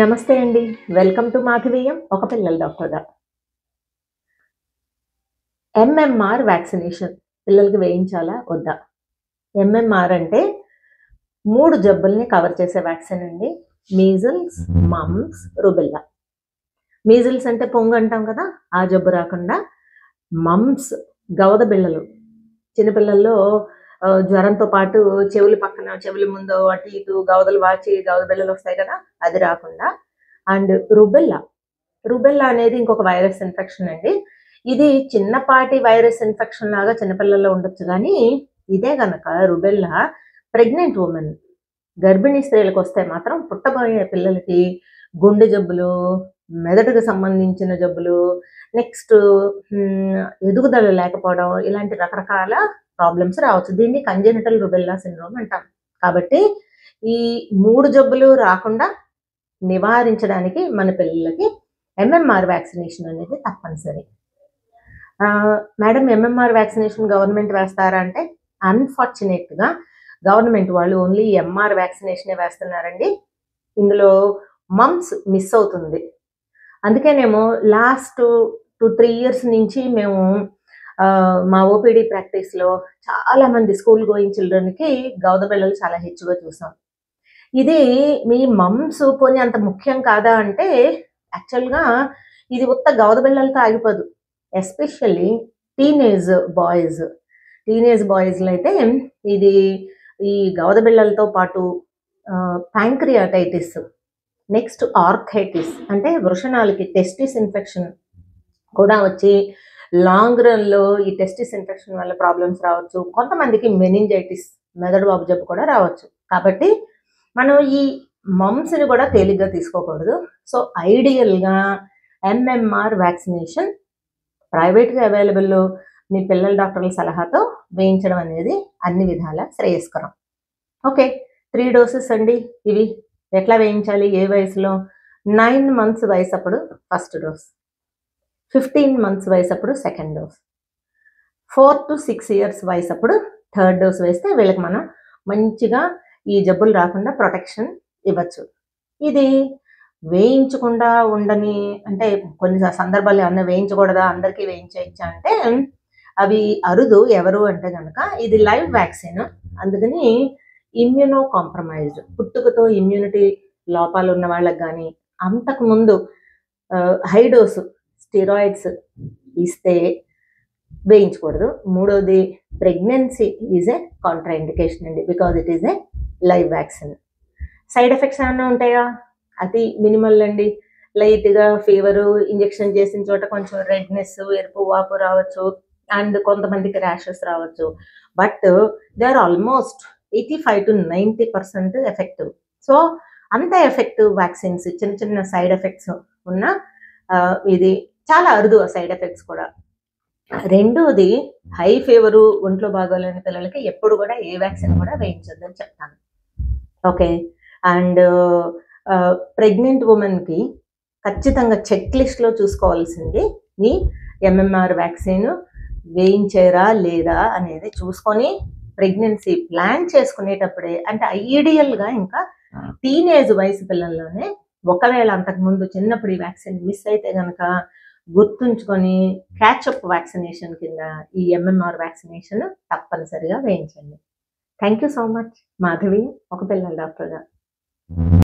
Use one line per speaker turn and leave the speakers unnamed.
నమస్తే అండి. Welcome to మాధవీయం ఒక పిల్లల డాక్టర్‌గా. ఎంఎంఆర్ వ్యాక్సినేషన్ పిల్లలకి వేయించాలా? వద్దా? ఎంఎంఆర్ అంటే 3 జబ్బుల్ని కవర్ చేసే వ్యాక్సిన్ అండి. Measles, mumps, rubella. మీజిల్స్ అంటే పొంగు అంటాం కదా! ఆ జబ్బు రాకుండా, మమ్స్ గవద బిళ్ళలు. చిన్నపిల్లల్లో జ్వరంతో పాటు చెవుల ముందు అటు ఇటు గవదలు వాచి గవద బిళ్ళలు వస్తాయి కదా! అది రాకుండా, అండ్ రుబెల్లా అనేది ఇంకొక వైరస్ ఇన్ఫెక్షన్ అండి. ఇది చిన్నపాటి వైరస్ ఇన్ఫెక్షన్ లాగా చిన్నపిల్లల్లో ఉండొచ్చు గానీ, ఇదే గనక రుబెల్లా ప్రెగ్నెంట్ వుమెన్ గర్భిణీ స్త్రీలకొస్తే మాత్రం పుట్టబోయే పిల్లలకి గుండె జబ్బులు, మెదడుకు సంబంధించిన జబ్బులు, నెక్స్ట్ ఎదుగుదల లేకపోవడం ఇలాంటి రకరకాల ప్రాబ్లమ్స్ రావచ్చు. దీన్ని కంజెనిటల్ రుబెల్లా సిండ్రోమ్ అంటాం. కాబట్టి ఈ 3 జబ్బులు రాకుండా నివారించడానికి మన పిల్లలకి ఎంఎంఆర్ వ్యాక్సినేషన్ అనేది తప్పనిసరి. మేడం ఎంఎంఆర్ వ్యాక్సినేషన్ గవర్నమెంట్ వేస్తారా అంటే, అన్‌ఫార్చునేట్‌గా గవర్నమెంట్ వాళ్ళు ఓన్లీ ఎంఆర్ వ్యాక్సినేషనే వేస్తున్నారండి. ఇందులో మమ్స్ మిస్ అవుతుంది. అందుకేనేమో లాస్ట్ 2-3 ఇయర్స్ నుంచి మేము మా ఓపీడీ ప్రాక్టీస్‌లో చాలామంది స్కూల్ గోయింగ్ చిల్డ్రన్‌కి గవద బిళ్ళలు చాలా హెచ్చుగా చూసాం. ఇది మీ మమ్స్ పోనీ అంత ముఖ్యం కాదా అంటే, యాక్చువల్‌గా ఇది ఉత్త గవద బిళ్ళలతో ఆగిపోదు. ఎస్పెషల్లీ టీనేజ్ బాయ్స్‌లో అయితే ఇది ఈ గవద బిళ్ళలతో పాటు ప్యాంక్రియాటైటిస్, నెక్స్ట్ ఆర్థరైటిస్ అంటే వృషణాలకి టెస్టిస్ ఇన్ఫెక్షన్ కూడా వచ్చి లాంగ్ రన్‌లో ఈ టెస్టిస్ ఇన్ఫెక్షన్ వల్ల ప్రాబ్లమ్స్ రావచ్చు. కొంతమందికి మెనింజైటిస్ మెదడు వాపు జబ్బు కూడా రావచ్చు. కాబట్టి మనం ఈ మమ్స్‌ని కూడా తేలిగ్గా తీసుకోకూడదు. సో, ఐడియల్‌గా ఎంఎంఆర్ వ్యాక్సినేషన్ ప్రైవేట్‌గా అవైలబుల్ మీ పిల్లల డాక్టర్ల సలహాతో వేయించడం అనేది అన్ని విధాలా శ్రేయస్కరం. ఓకే. 3 డోసెస్ అండి ఇవి. ఎట్లా వేయించాలి? ఏ వయసులో? 9 మంత్స్ వయసప్పుడు ఫస్ట్ డోస్, 15 మంత్స్ వయసప్పుడు సెకండ్ డోస్, 4-6 ఇయర్స్ వయసప్పుడు థర్డ్ డోస్ వేస్తే వీళ్ళకి మనం మంచిగా ఈ జబ్బులు రాకుండా ప్రొటెక్షన్ ఇవ్వచ్చు. ఇది వేయించకుండా ఉండని అంటే కొన్ని సందర్భాల్లో ఏమన్నా వేయించకూడదా? అందరికీ వేయించేయచ్చా అంటే, అవి అరుదు. ఎవరు అంటే గనక ఇది లైవ్ వ్యాక్సిన్. అందుకని ఇమ్యూనో కాంప్రమైజ్డ్ పుట్టుకతో ఇమ్యూనిటీ లోపాలు ఉన్న వాళ్ళకి గానీ, అంతకుముందు హై డోసు స్టెరాయిడ్స్ ఇస్తే వేయించకూడదు. మూడోది pregnancy is a contraindication అండి. Because it is a live vaccine. Side effects ఏమన్నా ఉంటాయా? అతి మినిమల్ అండి. లైట్‌గా ఫీవరు, ఇంజెక్షన్ చేసిన చోట కొంచెం రెడ్‌నెస్, ఎరుపు వాపు రావచ్చు. అండ్ కొంతమందికి ర్యాషెస్ రావచ్చు. But they are almost 85-90% effective. So, అంత ఎఫెక్టివ్ వ్యాక్సిన్స్ చిన్న చిన్న సైడ్ ఎఫెక్ట్స్ ఉన్న ఇది చాలా అరుదు ఆ సైడ్ ఎఫెక్ట్స్ కూడా. రెండోది హై ఫీవరు, ఒంట్లో బాగోలేని పిల్లలకి ఎప్పుడు కూడా ఏ వ్యాక్సిన్ కూడా వేయించొద్దని చెప్తాను. ఓకే. అండ్ ప్రెగ్నెంట్ వుమెన్‌కి ఖచ్చితంగా చెక్ లిస్ట్‌లో చూసుకోవాల్సింది ఈ ఎంఎంఆర్ వ్యాక్సిన్ వేయించారా లేదా అనేది చూసుకొని ప్రెగ్నెన్సీ ప్లాన్ చేసుకునేటప్పుడే, అంటే ఐడియల్‌గా ఇంకా టీనేజ్ వయసు పిల్లల్లోనే, ఒకవేళ అంతకుముందు చిన్నప్పుడు ఈ వ్యాక్సిన్ మిస్ అయితే గనక గుర్తుంచుకొని క్యాచప్ వ్యాక్సినేషన్ కింద ఈ ఎంఎంఆర్ వ్యాక్సినేషన్ తప్పనిసరిగా వేయించండి. Thank you so much. Madhavi ఒక పిల్లల డాక్టర్‌గా.